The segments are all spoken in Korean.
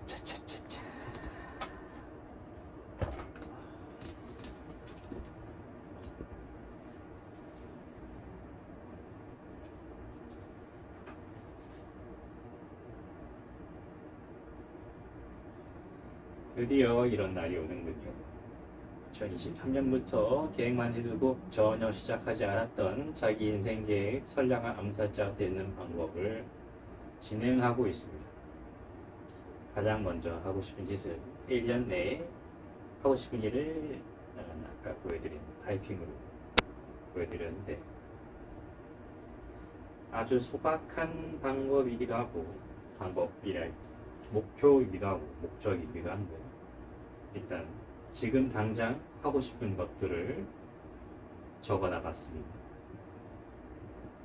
차차차차. 드디어 이런 날이 오는군요. 2023년부터 계획만 해두고 전혀 시작하지 않았던 자기 인생 계획 선량한 암살자 되는 방법을 진행하고 있습니다. 가장 먼저 하고 싶은 짓은 1년 내에 하고 싶은 일을 아까 보여드린 타이핑으로 보여드렸는데 아주 소박한 방법이기도 하고 방법이라 목표이기도 하고 목적이기도 한데 일단 지금 당장 하고 싶은 것들을 적어 나갔습니다.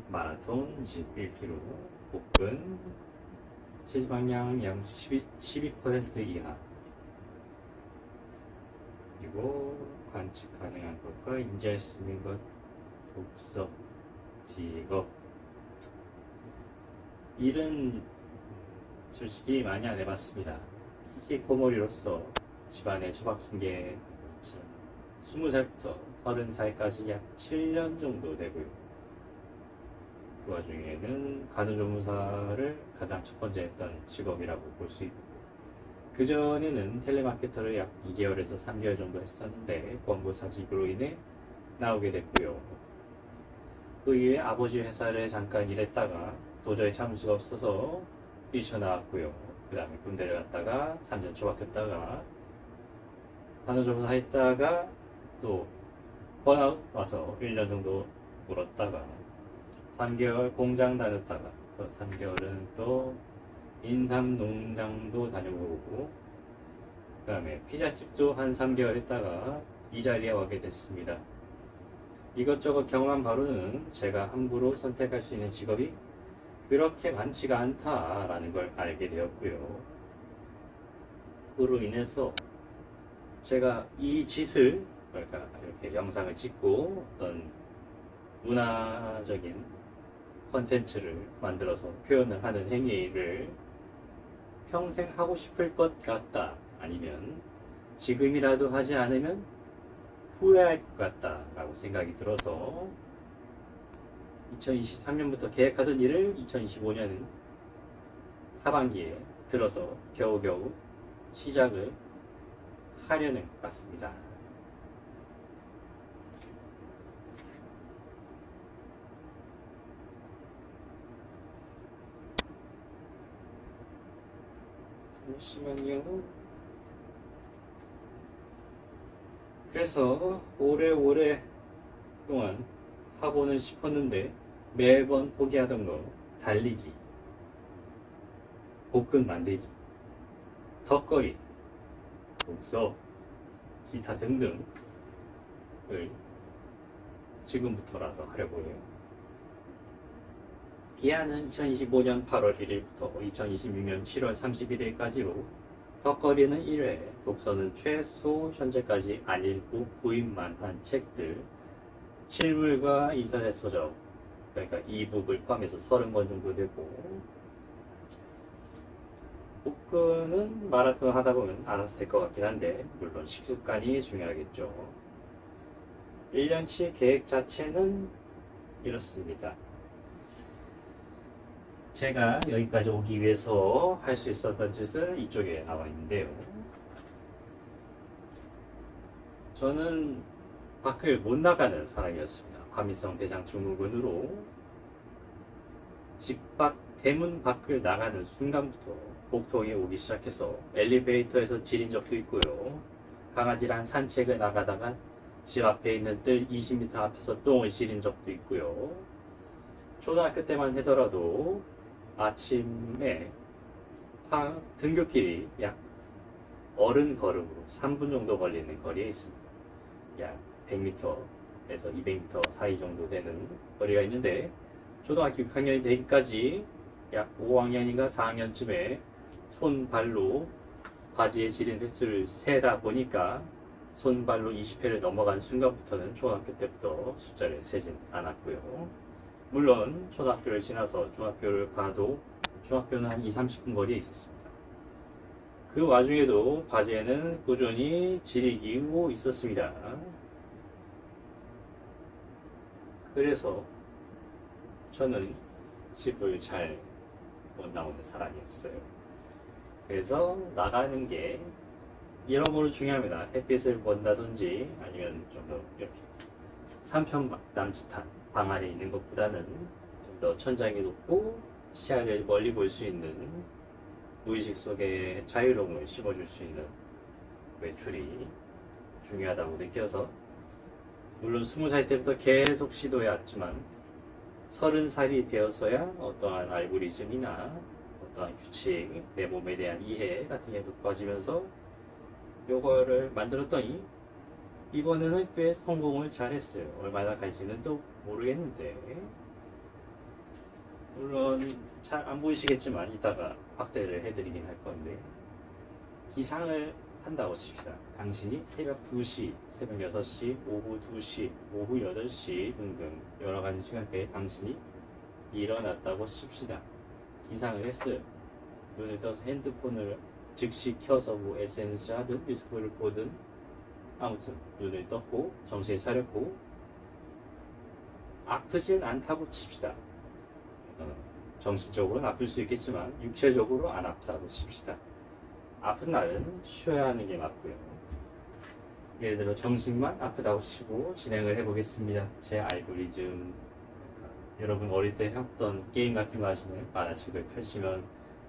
마라톤 21km 혹은 체지방량 약 12% 이하 그리고 관측 가능한 것과 인지할 수 있는 것 독서, 직업 일은 솔직히 많이 안 해봤습니다. 히키코모리로서 집안에 처박힌 게 20살부터 30살까지 약 7년 정도 되고요. 그 와중에는 간호조무사를 가장 첫 번째 했던 직업이라고 볼 수 있고 그 전에는 텔레마케터를 약 2개월에서 3개월 정도 했었는데 권고 사직으로 인해 나오게 됐고요. 그 이후에 아버지 회사를 잠깐 일했다가 도저히 참을 수가 없어서 뛰쳐나왔고요. 그 다음에 군대를 갔다가 3년 처박혔다가 간호조무사 했다가 또 번아웃 와서 1년 정도 물었다가 3개월 공장 다녔다가 또 3개월은 또 인삼 농장도 다녀보고 그 다음에 피자집도 한 3개월 했다가 이 자리에 와게 됐습니다. 이것저것 경험한 바로는 제가 함부로 선택할 수 있는 직업이 그렇게 많지가 않다라는 걸 알게 되었고요. 그로 인해서 제가 이 짓을 그러니까 이렇게 영상을 찍고 어떤 문화적인 컨텐츠를 만들어서 표현을 하는 행위를 평생 하고 싶을 것 같다 아니면 지금이라도 하지 않으면 후회할 것 같다 라고 생각이 들어서 2023년부터 계획하던 일을 2025년 하반기에 들어서 겨우겨우 시작을 하려는 것 같습니다. 잠시만요. 그래서 오래오래 동안 하고는 싶었는데 매번 포기하던 거 달리기, 복근 만들기, 턱걸이, 독서, 기타 등등을 지금부터라도 하려고 해요. 기한은 2025년 8월 1일부터 2026년 7월 31일까지로 턱걸이는 1회, 독서는 최소 현재까지 안 읽고 구입만 한 책들, 실물과 인터넷 서적, 그러니까 이북을 포함해서 30권 정도 되고 복근은 마라톤 하다 보면 알아서 될 것 같긴 한데 물론 식습관이 중요하겠죠. 1년치 계획 자체는 이렇습니다. 제가 여기까지 오기 위해서 할 수 있었던 짓은 이쪽에 나와 있는데요. 저는 밖을 못 나가는 사람이었습니다. 과민성 대장 증후군으로 집 밖 대문 밖을 나가는 순간부터 복통이 오기 시작해서 엘리베이터에서 지린 적도 있고요. 강아지랑 산책을 나가다가 집 앞에 있는 뜰 20m 앞에서 똥을 지린 적도 있고요. 초등학교 때만 하더라도 아침에 등굣길이 약 어른 걸음으로 3분 정도 걸리는 거리에 있습니다. 약 100m에서 200m 사이 정도 되는 거리가 있는데 초등학교 6학년이 되기까지 약 5학년인가 4학년쯤에 손발로 바지에 지린 횟수를 세다 보니까 손발로 20회를 넘어간 순간부터는 초등학교 때부터 숫자를 세진 않았고요. 물론 초등학교를 지나서 중학교를 가도 중학교는 한 2, 30분 거리에 있었습니다. 그 와중에도 바지에는 꾸준히 질이 기고 있었습니다. 그래서 저는 집을 잘 못 나오는 사람이었어요. 그래서 나가는 게 여러모로 중요합니다. 햇빛을 본다든지 아니면 좀 더 이렇게 산편 남짓한 방 안에 있는 것보다는 좀 더 천장이 높고 시야를 멀리 볼 수 있는 무의식 속에 자유로움을 심어줄 수 있는 외출이 중요하다고 느껴서 물론 20살 때부터 계속 시도해왔지만 30살이 되어서야 어떠한 알고리즘이나 어떠한 규칙, 내 몸에 대한 이해 같은 게 높아지면서 요거를 만들었더니 이번에는 꽤 성공을 잘했어요. 얼마나 갈지는 또 모르겠는데 물론 잘 안 보이시겠지만 이따가 확대를 해드리긴 할 건데 기상을 한다고 칩시다. 당신이 새벽 2시, 새벽 6시, 오후 2시, 오후 8시 등등 여러 가지 시간대에 당신이 일어났다고 칩시다. 기상을 했어요. 눈을 떠서 핸드폰을 즉시 켜서 뭐 SNS 하든 유튜브를 보든 아무튼 눈을 떴고 정신을 차렸고 아프진 않다고 칩시다. 정신적으로는 아플 수 있겠지만 육체적으로 안 아프다고 칩시다. 아픈 날은 쉬어야 하는 게 맞고요. 예를 들어 정신만 아프다고 치고 진행을 해보겠습니다. 제 알고리즘 여러분 어릴 때 했던 게임 같은 거 하시나요? 만화책을 펼치면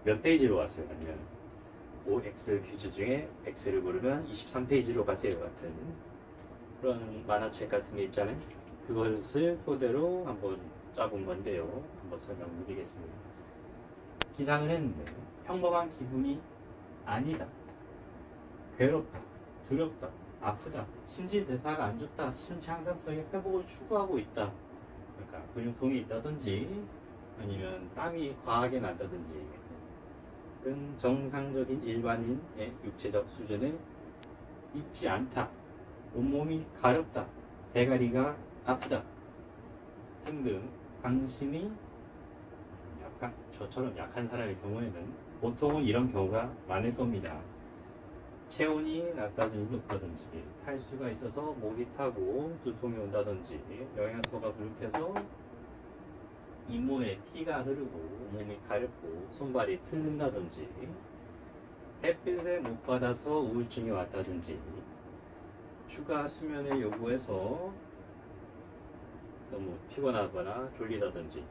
몇 페이지로 가세요? 아니면 OX 퀴즈 중에 X를 고르면 23페이지로 가세요 같은 그런 만화책 같은 게 있잖아요. 그것을 토대로 한번 짜본 건데요. 한번 설명드리겠습니다. 기상을 했는데 평범한 기분이 아니다. 괴롭다. 두렵다. 아프다. 신진대사가 안 좋다. 신체 항상성의 회복을 추구하고 있다. 그러니까 근육통이 있다든지 아니면 땀이 과하게 난다든지 등 정상적인 일반인의 육체적 수준에 있지 않다. 온몸이 가렵다. 대가리가 아프다. 등등 당신이 저처럼 약한 사람의 경우에는 보통은 이런 경우가 많을 겁니다. 체온이 낮다든지 높다든지 탈수가 있어서 목이 타고 두통이 온다든지 영양소가 부족해서 잇몸에 피가 흐르고 몸이 가렵고 손발이 트는다든지 햇빛을 못 받아서 우울증이 왔다든지 추가 수면을 요구해서 너무 피곤하거나 졸리다든지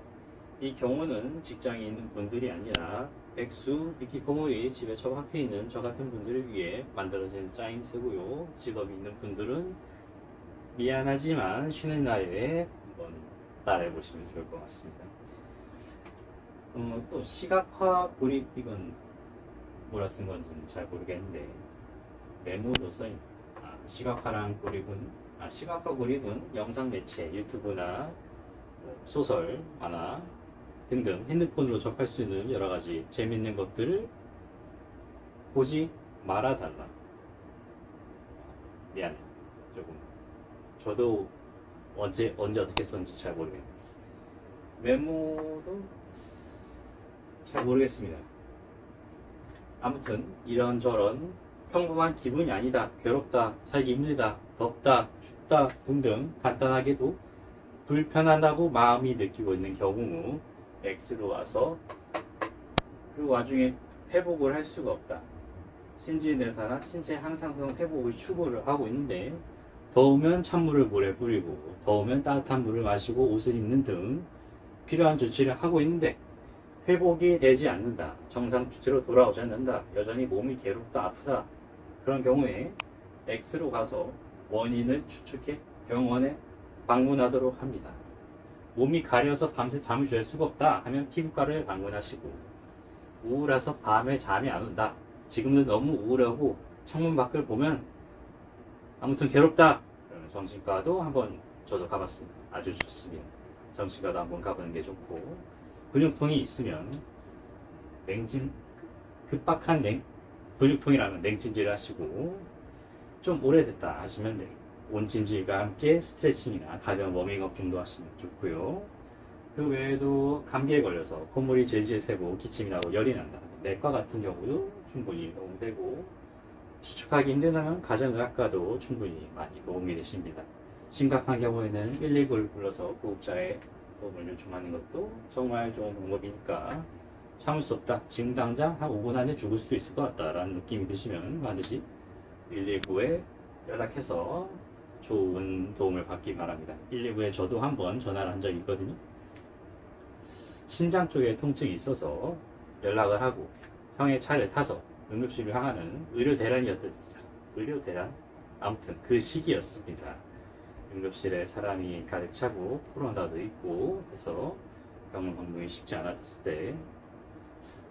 이 경우는 직장에 있는 분들이 아니라 백수, 히키코모리 집에 처박혀 있는 저 같은 분들을 위해 만들어진 짜임새고요. 직업이 있는 분들은 미안하지만 쉬는 날에 한번 따라해 보시면 좋을 것 같습니다. 또 시각화 고립 이건 뭐라 쓴 건지는 잘 모르겠는데 메모도 써있는 시각화 고립은 영상 매체 유튜브나 소설, 만화 등등 핸드폰으로 접할 수 있는 여러 가지 재밌는 것들을 보지 말아달라. 미안해. 조금 저도 언제 어떻게 썼는지 잘 모르겠네요. 메모도 잘 모르겠습니다. 아무튼 이런저런 평범한 기분이 아니다, 괴롭다, 살기 힘들다, 덥다, 춥다 등등 간단하게도 불편하다고 마음이 느끼고 있는 경우 X로 와서 그 와중에 회복을 할 수가 없다. 신진대사나 신체 항상성 회복을 추구를 하고 있는데 더우면 찬물을 물에 뿌리고 더우면 따뜻한 물을 마시고 옷을 입는 등 필요한 조치를 하고 있는데 회복이 되지 않는다. 정상 주체로 돌아오지 않는다. 여전히 몸이 괴롭다, 아프다. 그런 경우에 X로 가서 원인을 추측해 병원에 방문하도록 합니다. 몸이 가려서 밤새 잠을 잘 수가 없다 하면 피부과를 방문하시고 우울해서 밤에 잠이 안 온다. 지금도 너무 우울하고 창문 밖을 보면 아무튼 괴롭다. 그러면 정신과도 한번 저도 가봤습니다. 아주 좋습니다. 정신과도 한번 가보는 게 좋고 근육통이 있으면 급박한 근육통이라면 냉찜질 하시고 좀 오래됐다 하시면 온찜질과 함께 스트레칭이나 가벼운 워밍업 정도 하시면 좋고요. 그 외에도 감기에 걸려서 콧물이 질질 새고 기침이 나고 열이 난다. 내과 같은 경우도 충분히 도움되고, 추측하기 힘들다면 가정의학과도 충분히 많이 도움이 되십니다. 심각한 경우에는 119를 불러서 구급자의 도움을 요청하는 것도 정말 좋은 방법이니까 참을 수 없다, 지금 당장 한 5분 안에 죽을 수도 있을 것 같다 라는 느낌이 드시면 반드시 119에 연락해서 좋은 도움을 받기 바랍니다. 119에 저도 한번 전화를 한 적이 있거든요. 심장 쪽에 통증이 있어서 연락을 하고 형의 차를 타서 응급실을 향하는 의료대란이었댔죠. 의료대란? 아무튼 그 시기였습니다. 응급실에 사람이 가득 차고 코로나도 있고 해서 병원 방문이 쉽지 않았을 때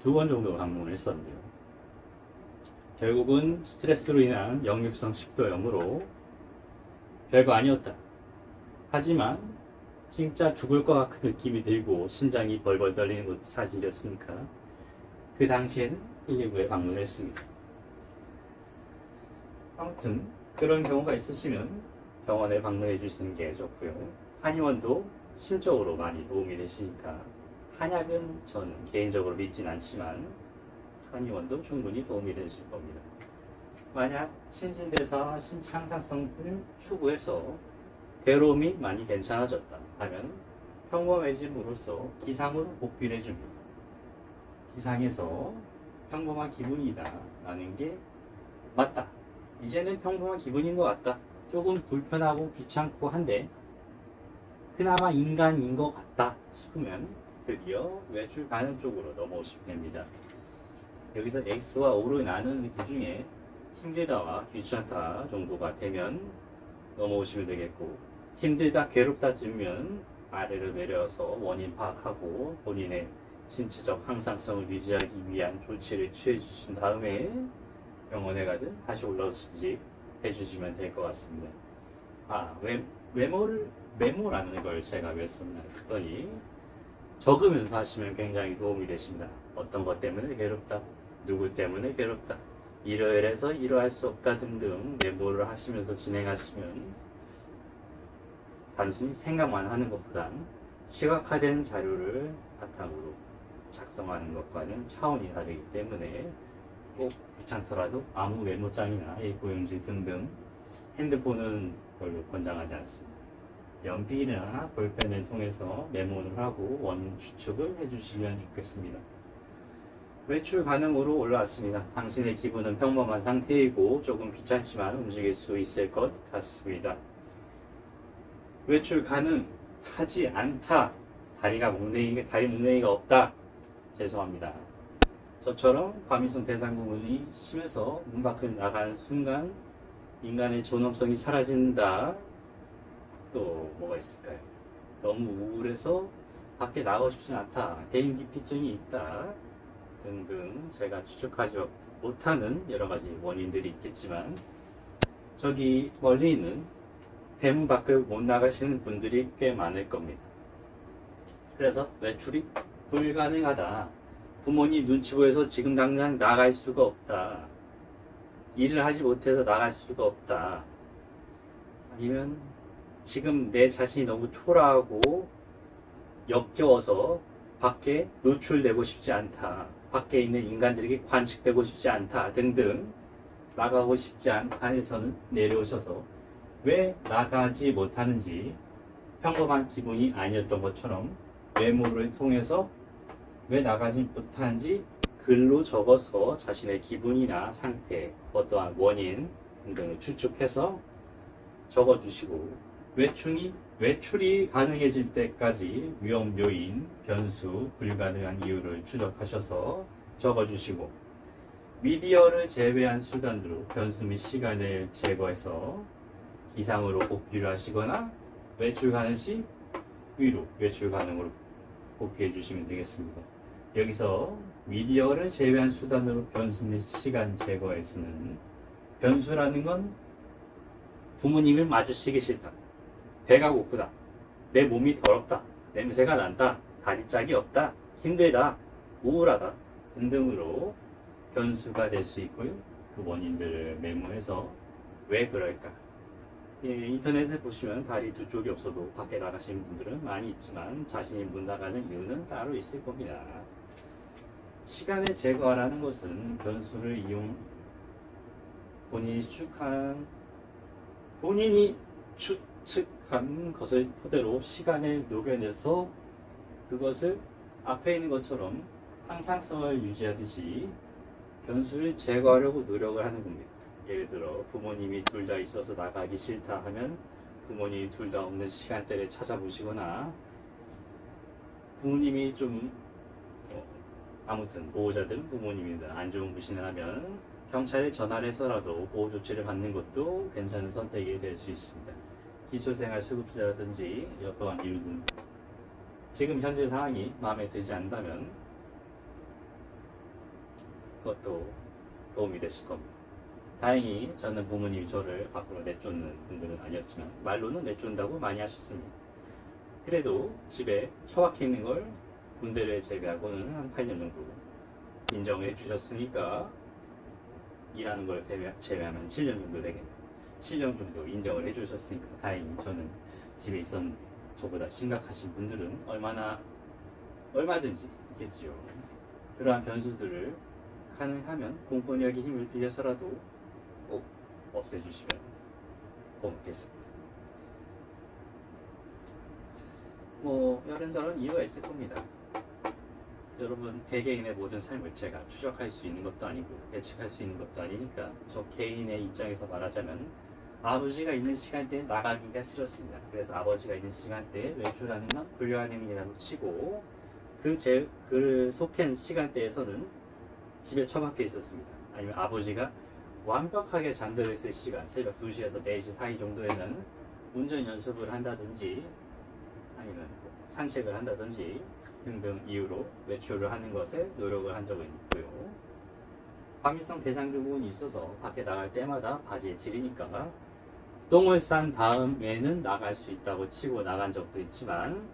2번 정도 방문을 했었는데요. 결국은 스트레스로 인한 역류성 식도염으로 별거 아니었다. 하지만 진짜 죽을 것 같은 느낌이 들고 심장이 벌벌 떨리는 것도 사실이었으니까 그 당시에는 119에 방문했습니다. 아무튼 그런 경우가 있으시면 병원에 방문해 주시는 게 좋고요. 한의원도 심적으로 많이 도움이 되시니까 한약은 저는 개인적으로 믿진 않지만 한의원도 충분히 도움이 되실 겁니다. 만약 신진대사 신창사성을 추구해서 괴로움이 많이 괜찮아졌다 하면 평범해짐으로써 기상으로 복귀를 해줍니다. 기상에서 평범한 기분이다 라는 게 맞다, 이제는 평범한 기분인 것 같다, 조금 불편하고 귀찮고 한데 그나마 인간인 것 같다 싶으면 드디어 외출 가능 쪽으로 넘어오시면 됩니다. 여기서 X와 O로 나누는 그 중에 힘들다와 귀찮다 정도가 되면 넘어오시면 되겠고, 힘들다 괴롭다 쯤면 아래로 내려서 원인 파악하고 본인의 신체적 항상성을 유지하기 위한 조치를 취해 주신 다음에 병원에 가든 다시 올라오시지 해주시면 될 것 같습니다. 메모라는 걸 제가 왜 썼나 했더니 적으면서 하시면 굉장히 도움이 되십니다. 어떤 것 때문에 괴롭다, 누구 때문에 괴롭다, 이러이러해서 이러할 수 없다 등등 메모를 하시면서 진행하시면 단순히 생각만 하는 것보단 시각화된 자료를 바탕으로 작성하는 것과는 차원이 다르기 때문에 꼭 귀찮더라도 아무 메모장이나 A4용지 등등, 핸드폰은 별로 권장하지 않습니다. 연필이나 볼펜을 통해서 메모를 하고 원인 추측을 해주시면 좋겠습니다. 외출 가능으로 올라왔습니다. 당신의 기분은 평범한 상태이고 조금 귀찮지만 움직일 수 있을 것 같습니다. 외출 가능하지 않다, 다리 뭉댕이가 없다, 죄송합니다. 저처럼 과민성 대장부분이 심해서 문 밖을 나가는 순간 인간의 존엄성이 사라진다. 또 뭐가 있을까요? 너무 우울해서 밖에 나가고 싶진 않다, 대인기피증이 있다 등등 제가 추측하지 못하는 여러 가지 원인들이 있겠지만, 저기 멀리 있는 대문 밖을 못 나가시는 분들이 꽤 많을 겁니다. 그래서 외출이 불가능하다, 부모님 눈치 보여서 지금 당장 나갈 수가 없다, 일을 하지 못해서 나갈 수가 없다, 아니면 지금 내 자신이 너무 초라하고 역겨워서 밖에 노출되고 싶지 않다, 밖에 있는 인간들에게 관측되고 싶지 않다 등등 나가고 싶지 않다 해서는 내려오셔서 왜 나가지 못하는지 평범한 기분이 아니었던 것처럼 메모를 통해서 왜 나가지 못하는지 글로 적어서 자신의 기분이나 상태, 어떠한 원인 등등을 추측해서 적어주시고, 외출이 가능해질 때까지 위험 요인, 변수, 불가능한 이유를 추적하셔서 적어주시고, 미디어를 제외한 수단으로 변수 및 시간을 제거해서 기상으로 복귀를 하시거나 외출 가능 시 위로 외출 가능으로 복귀해 주시면 되겠습니다. 여기서 미디어를 제외한 수단으로 변수 및 시간 제거에서는, 변수라는 건 부모님을 마주치기 싫다, 배가 고프다, 내 몸이 더럽다, 냄새가 난다, 다리 짝이 없다, 힘들다, 우울하다 등등으로 변수가 될 수 있고요. 그 원인들을 메모해서 왜 그럴까, 인터넷에 보시면 다리 두 쪽이 없어도 밖에 나가시는 분들은 많이 있지만 자신이 못 나가는 이유는 따로 있을 겁니다. 시간을 제거하라는 것은 변수를 본인이 추측한 것을 토대로 시간을 녹여내서 그것을 앞에 있는 것처럼 항상성을 유지하듯이 변수를 제거하려고 노력을 하는 겁니다. 예를 들어 부모님이 둘 다 있어서 나가기 싫다 하면 부모님이 둘 다 없는 시간대를 찾아보시거나, 부모님이 좀 아무튼 보호자들은 부모님이 안 좋은 부신을 하면 경찰에 전화를 해서라도 보호 조치를 받는 것도 괜찮은 선택이 될 수 있습니다. 기초생활 수급자라든지 어떠한 이유든 지금 현재 상황이 마음에 들지 않는다면 그것도 도움이 되실 겁니다. 다행히 저는 부모님이 저를 밖으로 내쫓는 분들은 아니었지만 말로는 내쫓는다고 많이 하셨습니다. 그래도 집에 처박혀 있는 걸 군대를 제외하고는 한 8년 정도 인정해 주셨으니까, 일하는 걸 제외하면 7년 정도 되겠네요. 7년 정도 인정을 해 주셨으니까 다행히 저는 집에 있었는데, 저보다 심각하신 분들은 얼마든지 있겠지요. 그러한 변수들을 가능하면 공권력의 힘을 빌려서라도 꼭 없애주시면 고맙겠습니다. 이런저런 이유가 있을 겁니다. 여러분, 개개인의 모든 삶을 제가 추적할 수 있는 것도 아니고 예측할 수 있는 것도 아니니까 저 개인의 입장에서 말하자면, 아버지가 있는 시간대에 나가기가 싫었습니다. 그래서 아버지가 있는 시간대에 외출하는 건 불효한 행위라고 치고, 그 속한 시간대에서는 집에 처박혀 있었습니다. 아니면 아버지가 완벽하게 잠들어 있을 시간, 새벽 2시에서 4시 사이 정도에는 운전 연습을 한다든지 아니면 산책을 한다든지 등등 이유로 외출을 하는 것에 노력을 한 적은 있고요. 과민성 대장증후군이 있어서 밖에 나갈 때마다 바지에 지리니까 똥을 싼 다음에는 나갈 수 있다고 치고 나간 적도 있지만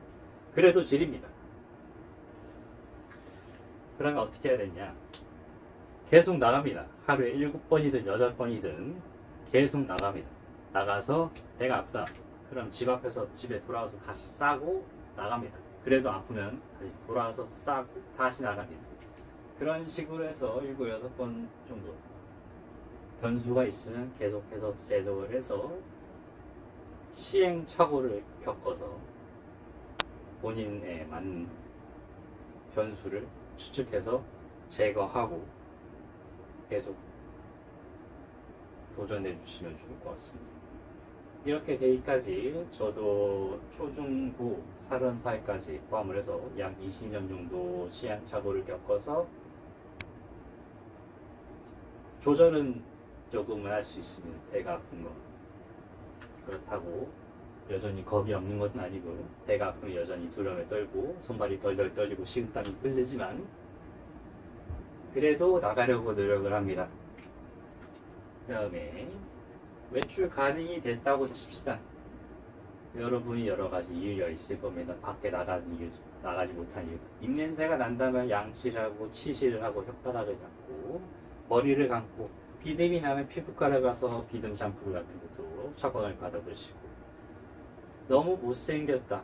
그래도 지립니다. 그러면 어떻게 해야 되냐? 계속 나갑니다. 하루에 7번이든 8번이든 계속 나갑니다. 나가서 배가 아프다. 그럼 집 앞에서 집에 돌아와서 다시 싸고 나갑니다. 그래도 아프면 다시 돌아와서 싸고 다시 나갑니다. 그런 식으로 해서 7, 8번 정도 변수가 있으면 계속해서 제작을 해서 시행착오를 겪어서 본인에 맞는 변수를 추측해서 제거하고 계속 도전해 주시면 좋을 것 같습니다. 이렇게 되기까지 저도 초중고 사련 사회까지 포함을 해서 약 20년 정도 시행착오를 겪어서 조절은 조금은 할 수 있습니다. 배가 아픈 거. 그렇다고 여전히 겁이 없는 것은 아니고, 배가 아프면 여전히 두려움에 떨고 손발이 덜덜 떨리고 식은땀이 흐르지만 그래도 나가려고 노력을 합니다. 그 다음에 외출 가능이 됐다고 칩시다. 여러분이 여러 가지 이유가 있을 겁니다. 밖에 나가지 못한 이유. 입냄새가 난다면 양치를 하고 치실을 하고 혓바닥을 잡고 머리를 감고, 비듬이 나면 피부과를 가서 비듬 샴푸 같은 것도 처방을 받아보시고, 너무 못생겼다.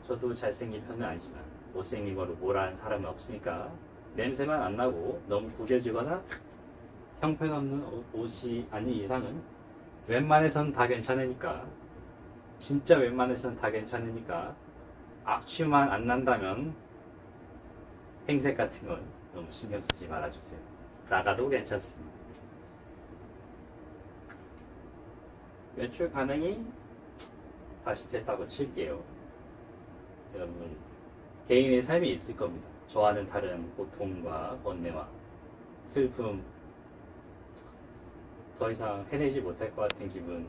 저도 잘생긴 편은 아니지만 못생긴 거로 뭐라는 사람은 없으니까 냄새만 안 나고 너무 구겨지거나 형편없는 옷이 아닌 이상은 웬만해선 다 괜찮으니까, 진짜 웬만해선 다 괜찮으니까 악취만 안 난다면 행색 같은 건 너무 신경 쓰지 말아주세요. 나가도 괜찮습니다. 외출 가능이 다시 됐다고 칠게요. 여러분, 개인의 삶이 있을 겁니다. 저와는 다른 고통과 번뇌와 슬픔, 더 이상 해내지 못할 것 같은 기분,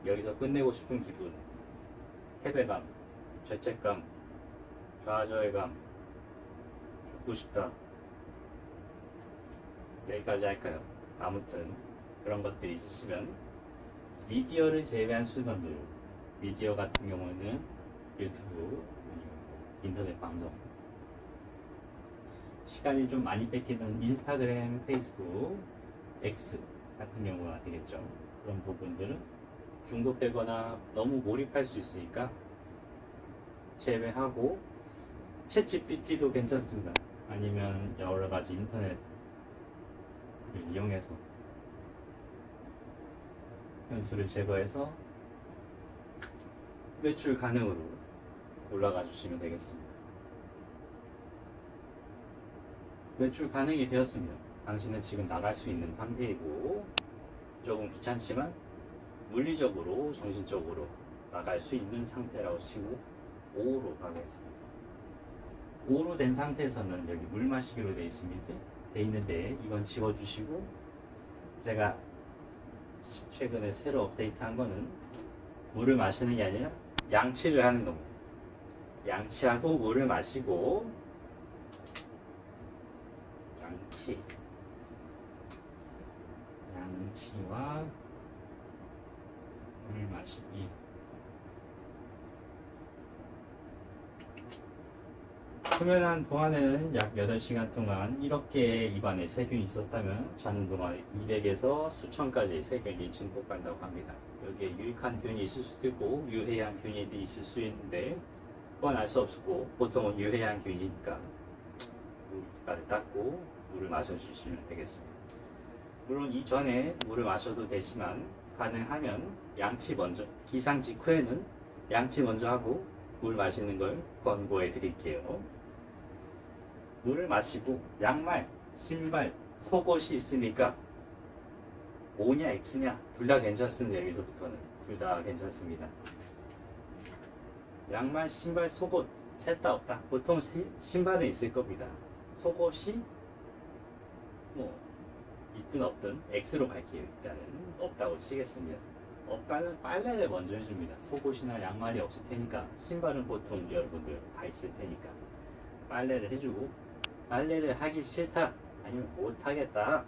여기서 끝내고 싶은 기분, 패배감, 죄책감, 좌절감, 죽고 싶다. 여기까지 할까요? 아무튼 그런 것들이 있으시면 미디어를 제외한 수단들, 미디어 같은 경우는 유튜브, 인터넷 방송, 시간이 좀 많이 뺏기는 인스타그램, 페이스북, X 같은 경우가 되겠죠. 그런 부분들은 중독되거나 너무 몰입할 수 있으니까 제외하고, 챗GPT도 괜찮습니다. 아니면 여러 가지 인터넷을 이용해서 변수를 제거해서 매출 가능으로 올라가 주시면 되겠습니다. 매출 가능이 되었습니다. 당신은 지금 나갈 수 있는 상태이고 조금 귀찮지만 물리적으로 정신적으로 나갈 수 있는 상태라고 치고 5로 가겠습니다. 5로 된 상태에서는 여기 물 마시기로 되어 있는데 이건 지워주시고, 제가 최근에 새로 업데이트한 거는 물을 마시는 게 아니라 양치를 하는 겁니다. 양치하고 물을 마시고, 양치와 물 마시기. 수면한 동안에는 약 8시간 동안 이렇게 입안에 세균이 있었다면 자는 동안 200에서 수천까지 세균이 증폭한다고 합니다. 여기에 유익한 균이 있을 수도 있고 유해한 균이 있을 수 있는데 그건 알 수 없고 보통은 유해한 균이니까 이빨을 닦고 물을 마셔주시면 되겠습니다. 물론 이전에 물을 마셔도 되지만 가능하면 양치 먼저, 기상 직후에는 양치 먼저 하고 물 마시는 걸 권고해 드릴게요. 물을 마시고 양말, 신발, 속옷이 있으니까 O냐 X냐 둘 다 괜찮습니다. 여기서부터는 둘 다 괜찮습니다. 양말, 신발, 속옷 셋 다 없다. 보통 신발은 있을 겁니다. 속옷이 뭐 있든 없든 X로 갈게요. 일단은 없다고 치겠습니다. 없다면 빨래를 먼저 해줍니다. 속옷이나 양말이 없을 테니까, 신발은 보통 여러분들 다 있을 테니까 빨래를 해주고, 빨래를 하기 싫다 아니면 못하겠다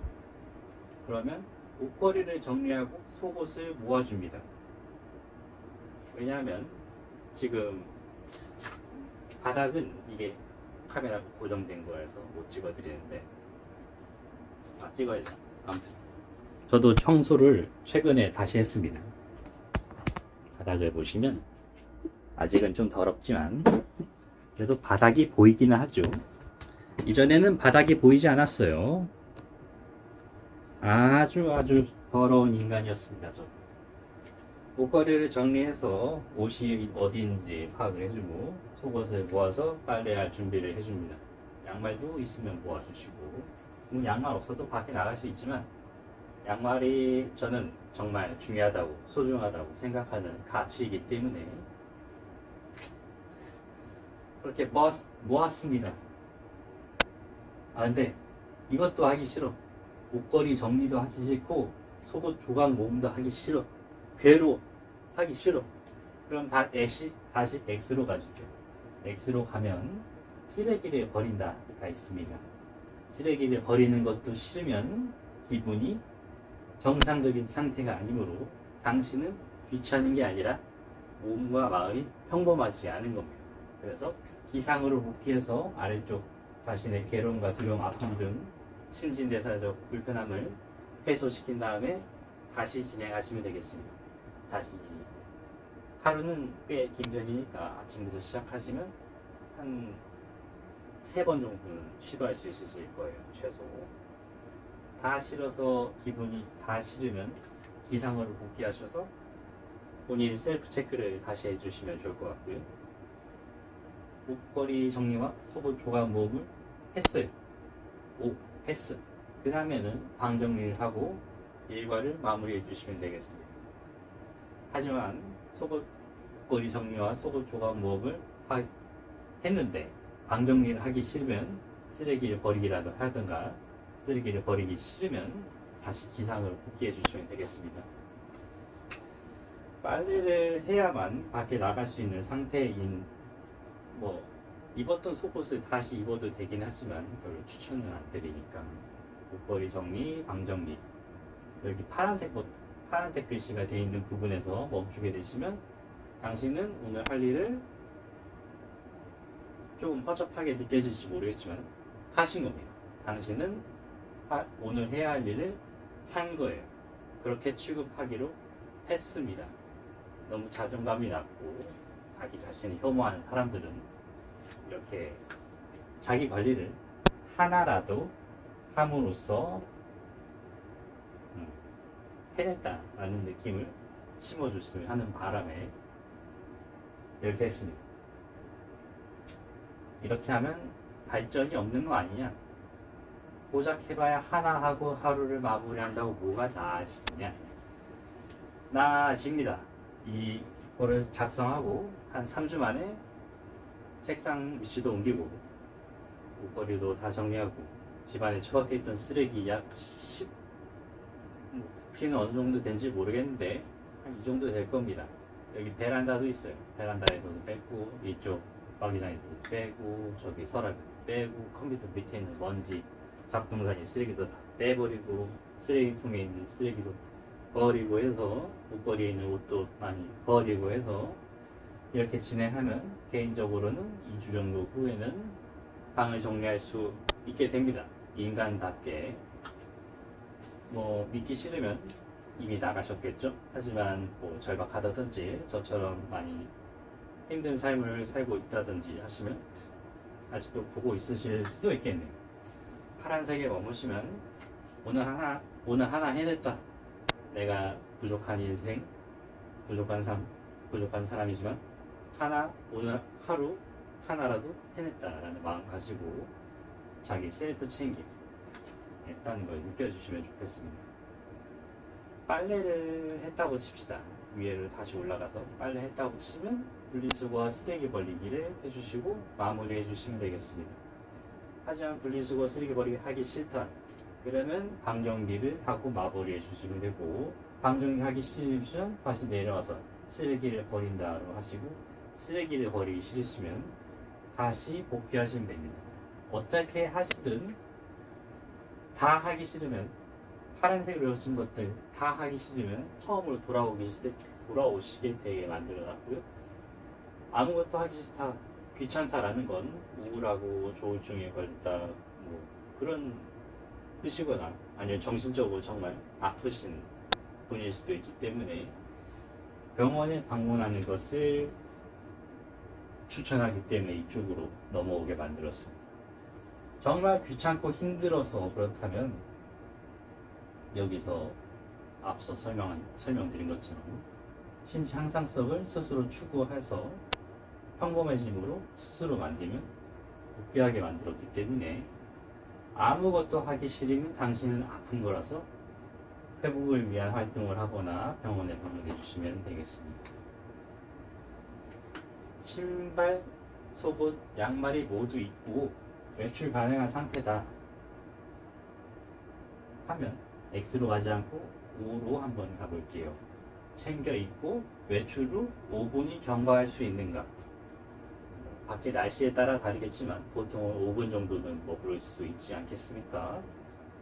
그러면 옷걸이를 정리하고 속옷을 모아줍니다. 왜냐하면 지금 바닥은 이게 카메라가 고정된 거라서 못 찍어드리는데, 찍어야죠. 아무튼 저도 청소를 최근에 다시 했습니다. 바닥을 보시면 아직은 좀 더럽지만 그래도 바닥이 보이기는 하죠. 이전에는 바닥이 보이지 않았어요. 아주 더러운 인간이었습니다. 저도 옷걸이를 정리해서 옷이 어디인지 파악을 해주고 속옷을 모아서 빨래할 준비를 해줍니다. 양말도 있으면 모아주시고, 양말 없어도 밖에 나갈 수 있지만 양말이 저는 정말 중요하다고, 소중하다고 생각하는 가치이기 때문에 그렇게 모았습니다. 근데 이것도 하기 싫어. 옷걸이 정리도 하기 싫고 속옷 조각 모음도 하기 싫어. 괴로워. 하기 싫어. 그럼 다시 X로 가주죠. X로 가면 쓰레기를 버린다가 있습니다. 쓰레기를 버리는 것도 싫으면 기분이 정상적인 상태가 아니므로 당신은 귀찮은 게 아니라 몸과 마음이 평범하지 않은 겁니다. 그래서 기상으로 복귀해서 아래쪽 자신의 괴로움과 두려움, 아픔 등 신진대사적 불편함을 해소시킨 다음에 다시 진행하시면 되겠습니다. 다시 하루는 꽤 긴 편이니까 아침부터 시작하시면 한 3번 정도는 시도할 수 있으실 거예요. 최소. 다 싫어서 기분이 다 싫으면 기상으로 복귀하셔서 본인 셀프 체크를 다시 해주시면 좋을 것 같고요. 옷걸이 정리와 속옷 조각 모음을 했어요. 했어. 그 다음에는 방 정리를 하고 일과를 마무리해 주시면 되겠습니다. 하지만 속옷걸이 정리와 속옷 조각 모음을 했는데 방 정리를 하기 싫으면 쓰레기를 버리기라도 하든가, 쓰레기를 버리기 싫으면 다시 기상으로 복귀해 주시면 되겠습니다. 빨래를 해야만 밖에 나갈 수 있는 상태인, 입었던 속옷을 다시 입어도 되긴 하지만 별로 추천은 안 드리니까 옷걸이 정리, 방 정리, 여기 파란색 글씨가 되어 있는 부분에서 멈추게 되시면 당신은 오늘 할 일을 조금 허접하게 느껴질지 모르겠지만 하신 겁니다. 당신은 오늘 해야 할 일을 한 거예요. 그렇게 취급하기로 했습니다. 너무 자존감이 낮고 자기 자신을 혐오하는 사람들은 이렇게 자기 관리를 하나라도 함으로써 해냈다라는 느낌을 심어줬으면 하는 바람에 이렇게 했습니다. 이렇게 하면 발전이 없는 거 아니냐? 고작 해봐야 하나 하고 하루를 마무리한다고 뭐가 나아지냐? 나아집니다. 이거를 작성하고 한 3주 만에 책상 위치도 옮기고 옷걸이도 다 정리하고 집안에 처박혀 있던 쓰레기 약 10, 부피는 어느 정도 된지 모르겠는데 한 이 정도 될 겁니다. 여기 베란다도 있어요. 베란다에서도 빼고 이쪽 마기장에서도 빼고 저기 서랍에도 빼고 컴퓨터 밑에 있는 먼지 잡동사니 쓰레기도 다 빼버리고 쓰레기통에 있는 쓰레기도 버리고 해서 옷걸이에 있는 옷도 많이 버리고 해서 이렇게 진행하면 개인적으로는 2주 정도 후에는 방을 정리할 수 있게 됩니다. 인간답게. 뭐 믿기 싫으면 이미 나가셨겠죠. 하지만 뭐 절박하다든지 저처럼 많이 힘든 삶을 살고 있다든지 하시면 아직도 보고 있으실 수도 있겠네요. 파란색에 머무시면 오늘 하나 해냈다. 내가 부족한 인생, 부족한 삶, 부족한 사람이지만 오늘 하루 하나라도 해냈다라는 마음 가지고 자기 셀프 챙김 했다는 걸 느껴주시면 좋겠습니다. 빨래를 했다고 칩시다. 위에를 다시 올라가서 빨래 했다고 치면 분리수거와 쓰레기 버리기를 해주시고 마무리해 주시면 되겠습니다. 하지만 분리수거 쓰레기 버리기 하기 싫다. 그러면 방 정리를 하고 마무리해 주시면 되고, 방 정리하기 싫으시면 다시 내려와서 쓰레기를 버린다로 하시고, 쓰레기를 버리기 싫으시면 다시 복귀하시면 됩니다. 어떻게 하시든 다 하기 싫으면, 파란색으로 해진 것들 다 하기 싫으면 처음으로 돌아오시게 되게 만들어놨고요. 아무것도 하기 싫다, 귀찮다라는 건 우울하고 조울증에 걸렸다 뭐 그런 뜻이거나 아니면 정신적으로 정말 아프신 분일 수도 있기 때문에 병원에 방문하는 것을 추천하기 때문에 이쪽으로 넘어오게 만들었습니다. 정말 귀찮고 힘들어서 그렇다면 여기서 앞서 설명드린 것처럼 신체 향상성을 스스로 추구해서 평범해짐으로 스스로 만들면 복귀하게 만들었기 때문에 아무것도 하기 싫으면 당신은 아픈 거라서 회복을 위한 활동을 하거나 병원에 방문해 주시면 되겠습니다. 신발, 속옷, 양말이 모두 있고 외출 가능한 상태다 하면 X로 가지 않고 O로 한번 가볼게요. 챙겨 입고 외출 후 5분이 경과할 수 있는가? 밖에 날씨에 따라 다르겠지만 보통은 5분 정도는 머무를 수 있지 않겠습니까?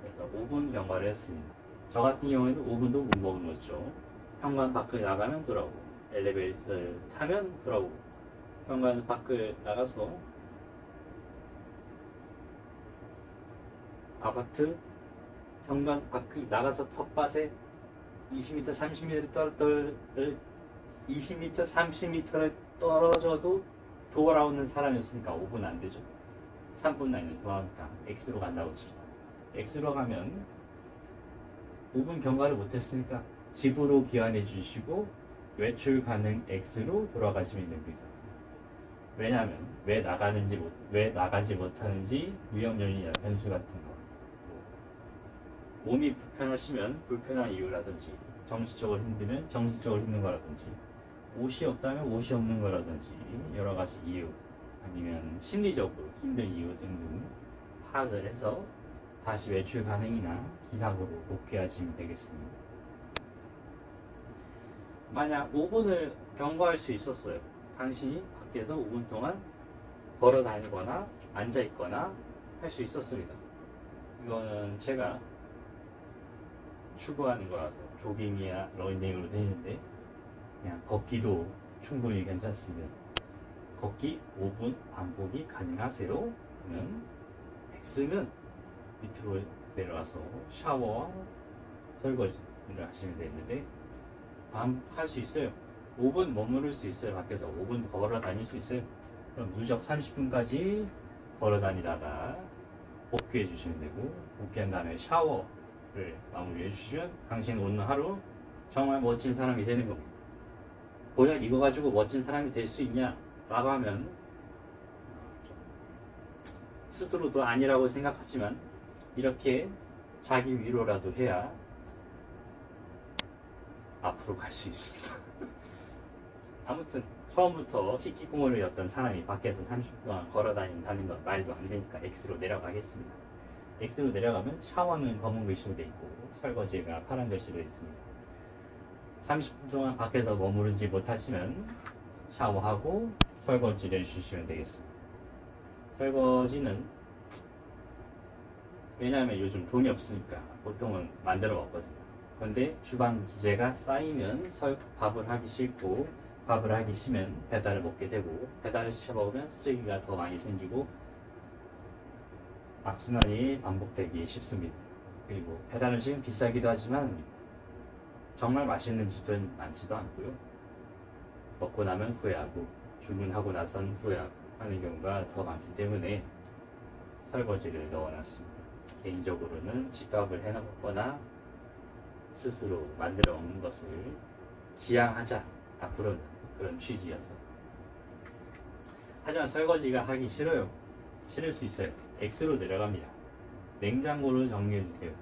그래서 5분 경과를 했습니다. 저 같은 경우에는 5분도 못 머물렀죠. 현관 밖을 나가면 돌아오고, 엘리베이터를 타면 돌아오고, 현관 밖을 나가서 아파트 현관 밖을 나가서 텃밭에 20m, 30m를 떨어져도 돌아오는 사람이었으니까 5분 안 되죠. 3분 안에 돌아오니까 X로 간다고 칩시다. X로 가면 5분 경과를 못했으니까 집으로 귀환해 주시고 외출 가능 X로 돌아가시면 됩니다. 왜냐하면 왜 나가지 못하는지 위험 요인이나 변수 같은 거, 몸이 불편하시면 불편한 이유라든지, 정신적으로 힘들면 정신적으로 힘든 거라든지, 옷이 없다면 옷이 없는 거라든지 여러 가지 이유, 아니면 심리적으로 힘든 이유 등등 파악을 해서 다시 외출 가능이나 기상으로 복귀하시면 되겠습니다. 만약 5분을 경과할 수 있었어요. 당신이 밖에서 5분 동안 걸어 다니거나 앉아 있거나 할 수 있었습니다. 이거는 제가 추구하는 거라서 조깅이나 러닝으로 되는데 그냥 걷기도 충분히 괜찮습니다. 걷기 5분 반복이 가능하세요? 그러면 X면 밑으로 내려와서 샤워와 설거지를 하시면 되는데 할 수 있어요. 5분 머무를 수 있어요. 밖에서 5분 걸어 다닐 수 있어요. 그럼 누적 30분까지 걸어 다니다가 복귀해 주시면 되고, 복귀한 다음에 샤워를 마무리해 주시면 당신 오늘 하루 정말 멋진 사람이 되는 겁니다. 고작 이거 가지고 멋진 사람이 될 수 있냐? 라고 하면 스스로도 아니라고 생각하지만 이렇게 자기 위로라도 해야 앞으로 갈 수 있습니다. 아무튼 처음부터 히키코모리였던 사람이 밖에서 30분 동안 걸어 다닌다는 건 말도 안 되니까 X로 내려가겠습니다. X로 내려가면 샤워는 검은 글씨로 되어 있고 설거지가 파란 글씨로 되어 있습니다. 30분 동안 밖에서 머무르지 못하시면 샤워하고 설거지를 해주시면 되겠습니다. 설거지는 왜냐하면 요즘 돈이 없으니까 보통은 만들어 먹거든요. 그런데 주방 기재가 쌓이면 밥을 하기 싫고 밥을 하기 싫으면 배달을 먹게 되고 배달을 시켜 먹으면 쓰레기가 더 많이 생기고 악순환이 반복되기 쉽습니다. 그리고 배달 음식은 비싸기도 하지만 정말 맛있는 집은 많지도 않고요. 먹고 나면 후회하고 주문하고 나선 후회하고 하는 경우가 더 많기 때문에 설거지를 넣어놨습니다. 개인적으로는 집밥을 해먹거나 스스로 만들어 먹는 것을 지향하자 앞으로는 그런 취지여서. 하지만 설거지가 하기 싫어요. 싫을 수 있어요. X로 내려갑니다. 냉장고를 정리해주세요.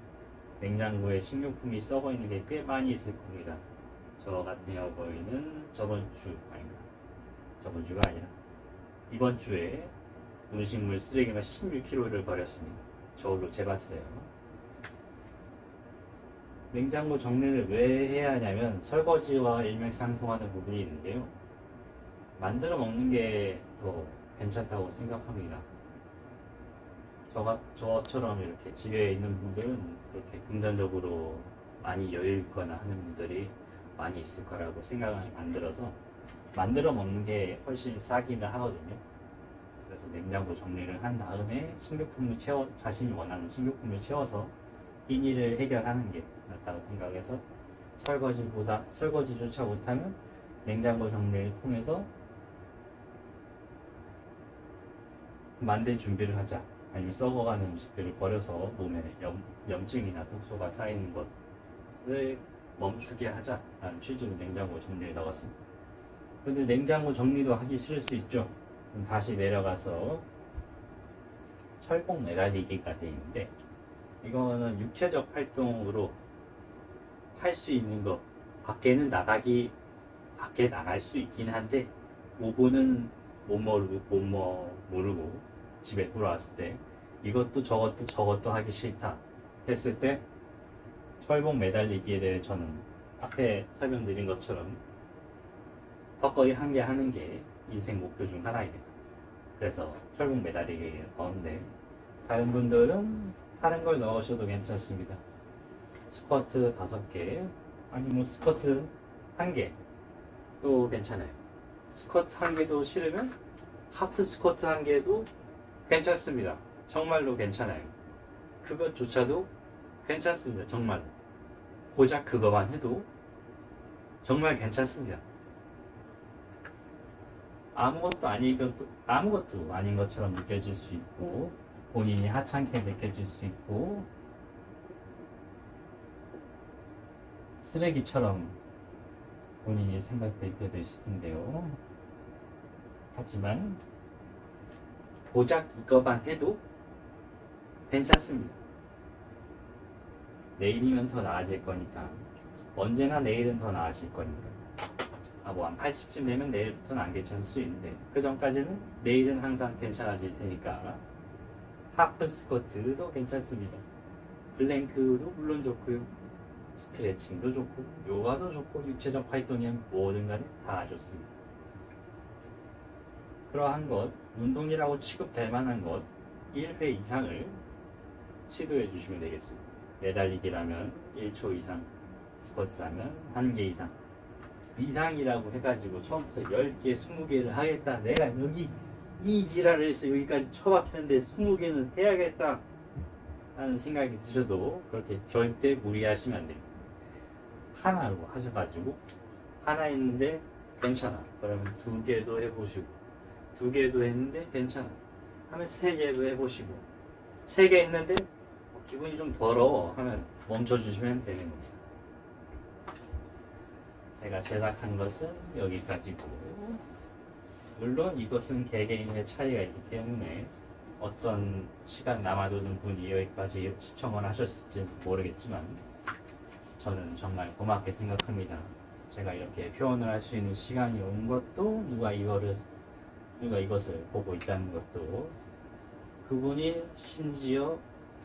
냉장고에 식료품이 썩어 있는 게 꽤 많이 있을 겁니다. 저 같은 경우에는 저번 주가 아니라 이번 주에 음식물 쓰레기만 16kg를 버렸습니다. 저울로 재봤어요. 냉장고 정리를 왜 해야 하냐면 설거지와 일맥상통하는 부분이 있는데요. 만들어 먹는 게 더 괜찮다고 생각합니다. 저처럼 이렇게 집에 있는 분들은 그렇게 금전적으로 많이 여유 있거나 하는 분들이 많이 있을 거라고 생각을 안 들어서 만들어 먹는 게 훨씬 싸기는 하거든요. 그래서 냉장고 정리를 한 다음에 자신이 원하는 식료품을 채워서 이 일을 해결하는 게 낫다고 생각해서 설거지조차 못하면 냉장고 정리를 통해서 만들 준비를 하자. 아니면 썩어가는 음식들을 버려서 몸에 염증이나 독소가 쌓이는 것을 멈추게 하자라는 취지로 냉장고 정리를 넣었습니다. 근데 냉장고 정리도 하기 싫을 수 있죠. 그럼 다시 내려가서 철봉 매달리기가 돼 있는데 이거는 육체적 활동으로 할 수 있는 거 밖에 나갈 수 있긴 한데 5분은 못 모르고 집에 돌아왔을 때 이것도 저것도 하기 싫다 했을 때 철봉 매달리기에 대해 저는 앞에 설명드린 것처럼 턱걸이 한 개 하는 게 인생 목표 중 하나입니다. 그래서 철봉 매달리기에 넣었는데 다른 분들은 다른 걸 넣으셔도 괜찮습니다. 스쿼트 5개 아니면 스쿼트 1개도 괜찮아요. 스쿼트 1개도 싫으면 하프 스쿼트 1개도 괜찮습니다. 정말로 괜찮아요. 그것조차도 괜찮습니다. 정말 고작 그거만 해도 정말 괜찮습니다. 아무것도 아닌 것처럼 느껴질 수 있고 본인이 하찮게 느껴질 수 있고 쓰레기처럼 본인이 생각될 때도 있을 텐데요. 하지만 고작 이거만 해도 괜찮습니다. 내일이면 더 나아질 거니까 언제나 내일은 더 나아질 거니까 뭐 한 80쯤 되면 내일부터는 안 괜찮을 수 있는데 그 전까지는 내일은 항상 괜찮아질 테니까 하프 스쿼트도 괜찮습니다. 플랭크도 물론 좋고요. 스트레칭도 좋고 요가도 좋고 육체적 활동이면 뭐든 간에 다 좋습니다. 그러한 것, 운동이라고 취급될 만한 것 1회 이상을 시도해 주시면 되겠습니다. 매달리기라면 1초 이상, 스쿼트라면 1개 이상 이상이라고 해가지고 처음부터 10개, 20개를 하겠다. 내가 여기 이 지랄을 해서 여기까지 처박혔는데 20개는 해야겠다 하는 생각이 드셔도 그렇게 절대 무리하시면 안 됩니다. 하나로 하셔가지고 하나 있는데 괜찮아. 그러면 2개도 해보시고 2개도 했는데 괜찮아 하면 3개도 해보시고 3개 했는데 기분이 좀 더러워 하면 멈춰주시면 되는 겁니다. 제가 제작한 것은 여기까지고, 물론 이것은 개개인의 차이가 있기 때문에 어떤 시간 남아도는 분이 여기까지 시청을 하셨을지 모르겠지만 저는 정말 고맙게 생각합니다. 제가 이렇게 표현을 할 수 있는 시간이 온 것도 누가 이것을 보고 있다는 것도, 그분이 심지어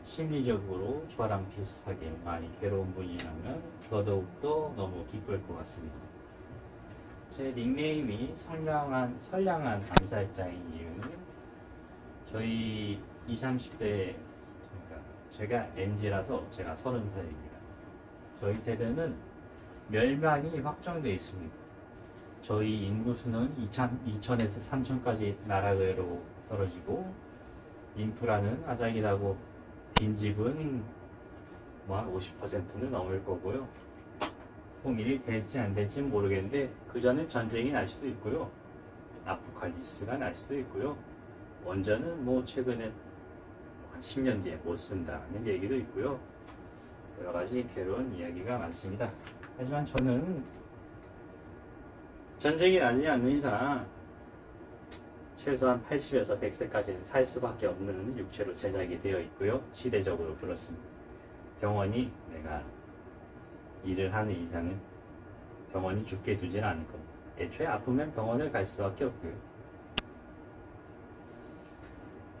심리적으로 저랑 비슷하게 많이 괴로운 분이라면 더더욱더 너무 기쁠 것 같습니다. 제 닉네임이 선량한 암살자인 이유는 저희 20, 30대, 그러니까 제가 MZ라서 제가 30살입니다. 저희 세대는 멸망이 확정되어 있습니다. 저희 인구수는 2000에서 3000까지 나락으로 떨어지고, 인프라는 아작이라고 빈집은 뭐 50%는 넘을 거고요. 통일이 될지 안 될지 모르겠는데 그 전에 전쟁이 날 수도 있고요. 아포칼립스가 날 수도 있고요. 원전은 뭐 최근에 한 10년 뒤에 못 쓴다는 얘기도 있고요. 여러 가지 괴로운 이야기가 많습니다. 하지만 저는 전쟁이 나지 않는 이상 최소한 80에서 100세까지는 살 수밖에 없는 육체로 제작이 되어 있고요. 시대적으로 그렇습니다. 병원이 내가 일을 하는 이상은 병원이 죽게 두지는 않을 겁니다. 애초에 아프면 병원을 갈 수밖에 없고요.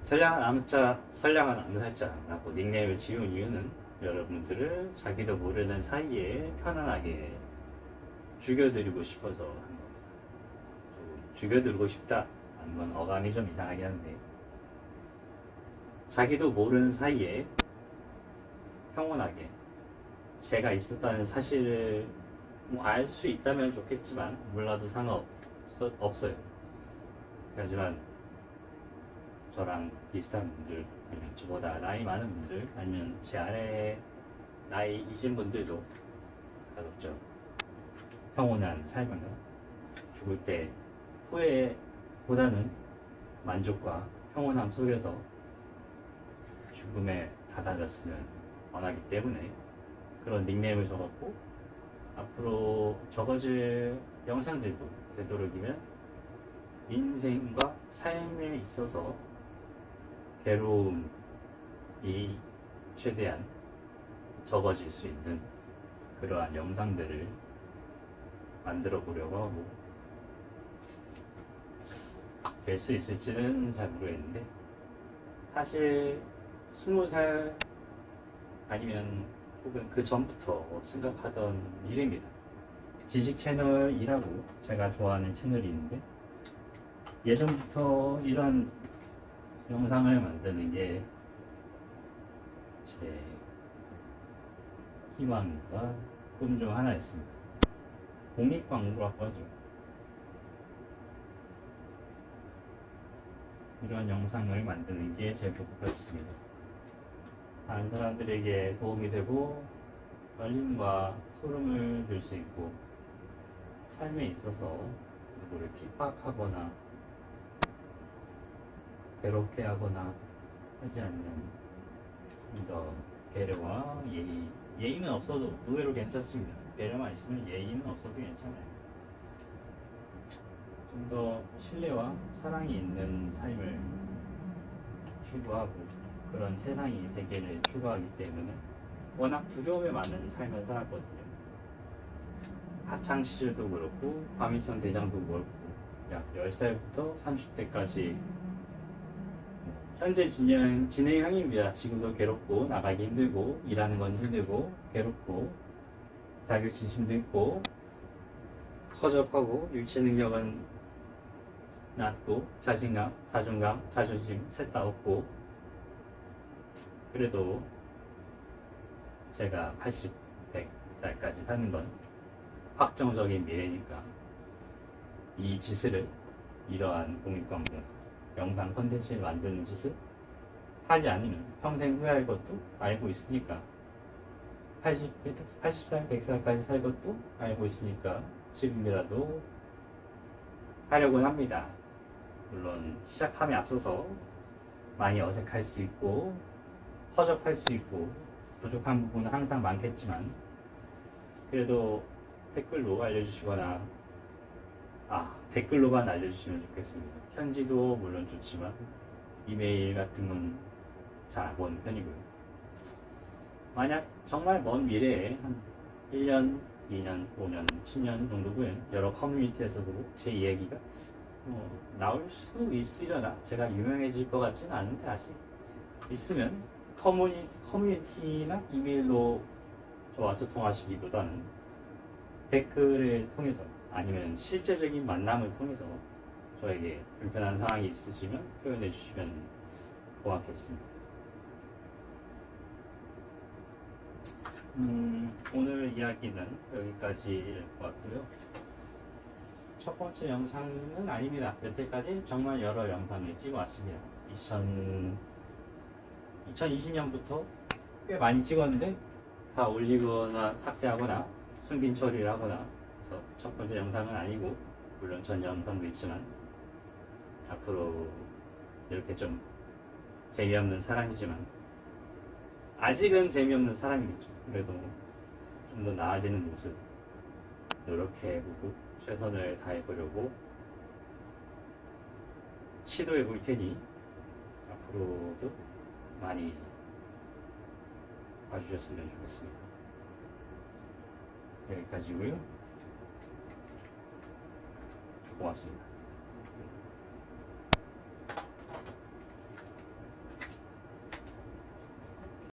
선량한 암살자라고 닉네임을 지은 이유는 여러분들을 자기도 모르는 사이에 편안하게 죽여드리고 싶어서 한 겁니다. 죽여드리고 싶다 하는 건 어감이 좀 이상하긴 한데, 자기도 모르는 사이에 평온하게 제가 있었다는 사실을 알 수 있다면 좋겠지만 몰라도 상관없어요. 하지만 저랑 비슷한 분들, 아니면 저보다 나이 많은 분들, 아니면 제 아래에 나이이신 분들도 가급적 평온한 삶을, 죽을 때 후회보다는 만족과 평온함 속에서 죽음에 다다랐으면 원하기 때문에 그런 닉네임을 적었고, 앞으로 적어질 영상들도 되도록이면 인생과 삶에 있어서 괴로움이 최대한 적어질 수 있는 그러한 영상들을 만들어 보려고 하고, 될 수 있을지는 잘 모르겠는데, 사실 20살 아니면 혹은 그 전부터 생각하던 일입니다. 지식 채널이라고 제가 좋아하는 채널이 있는데, 예전부터 이런 영상을 만드는 게 제 희망과 꿈 중 하나였습니다. 공익광고라고 하죠. 이런 영상을 만드는 게 제 목표였습니다. 다른 사람들에게 도움이 되고 떨림과 소름을 줄 수 있고, 삶에 있어서 누구를 핍박하거나 괴롭게 하거나 하지 않는 더 배려와 예의는 없어도 의외로 괜찮습니다. 배려만 있으면 예의는 없어도 괜찮아요. 좀 더 신뢰와 사랑이 있는 삶을 추구하고 그런 세상이 되기를 추구하기 때문에 워낙 두려움에 많은 삶을 살았거든요. 학창시절도 그렇고 과민성 대장도 그렇고 약 10살부터 30대까지 현재 진행형입니다. 지금도 괴롭고 나가기 힘들고 일하는 건 힘들고 괴롭고 자격지심도 있고 허접하고 유치 능력은 낮고 자신감, 자존감, 자존심 셋 다 없고, 그래도 제가 80, 100살까지 사는 건 확정적인 미래니까 이 짓을, 이러한 공익광고 영상 콘텐츠를 만드는 짓을 하지 않으면 평생 후회할 것도 알고 있으니까, 80살, 100살까지 살 것도 알고 있으니까 지금이라도 하려고 합니다. 물론 시작함에 앞서서 많이 어색할 수 있고 허접할 수 있고 부족한 부분은 항상 많겠지만 그래도 댓글로 알려주시거나 댓글로만 알려주시면 좋겠습니다. 편지도 물론 좋지만 이메일 같은 건 잘 안 보는 편이고요. 만약 정말 먼 미래에 한 1년, 2년, 5년, 10년 정도 후엔 여러 커뮤니티에서도 제 이야기가 나올 수 있으려나. 제가 유명해질 것 같지는 않은데 아직 있으면 커뮤니티나 이메일로 저와 소통하시기보다는 댓글을 통해서 아니면 실제적인 만남을 통해서 저에게 불편한 상황이 있으시면 표현해 주시면 고맙겠습니다. 오늘 이야기는 여기까지일 것 같고요. 첫 번째 영상은 아닙니다. 여태까지 정말 여러 영상을 찍어왔습니다. 2020년부터 꽤 많이 찍었는데 다 올리거나 삭제하거나 숨긴 처리를 하거나 그래서 첫 번째 영상은 아니고 물론 전 영상도 있지만 앞으로 이렇게 좀 재미없는 사람이지만 아직은 재미없는 사람이겠죠. 그래도 좀 더 나아지는 모습 노력해보고 최선을 다해보려고 시도해볼 테니 앞으로도 많이 봐주셨으면 좋겠습니다. 여기까지고요. 고맙습니다.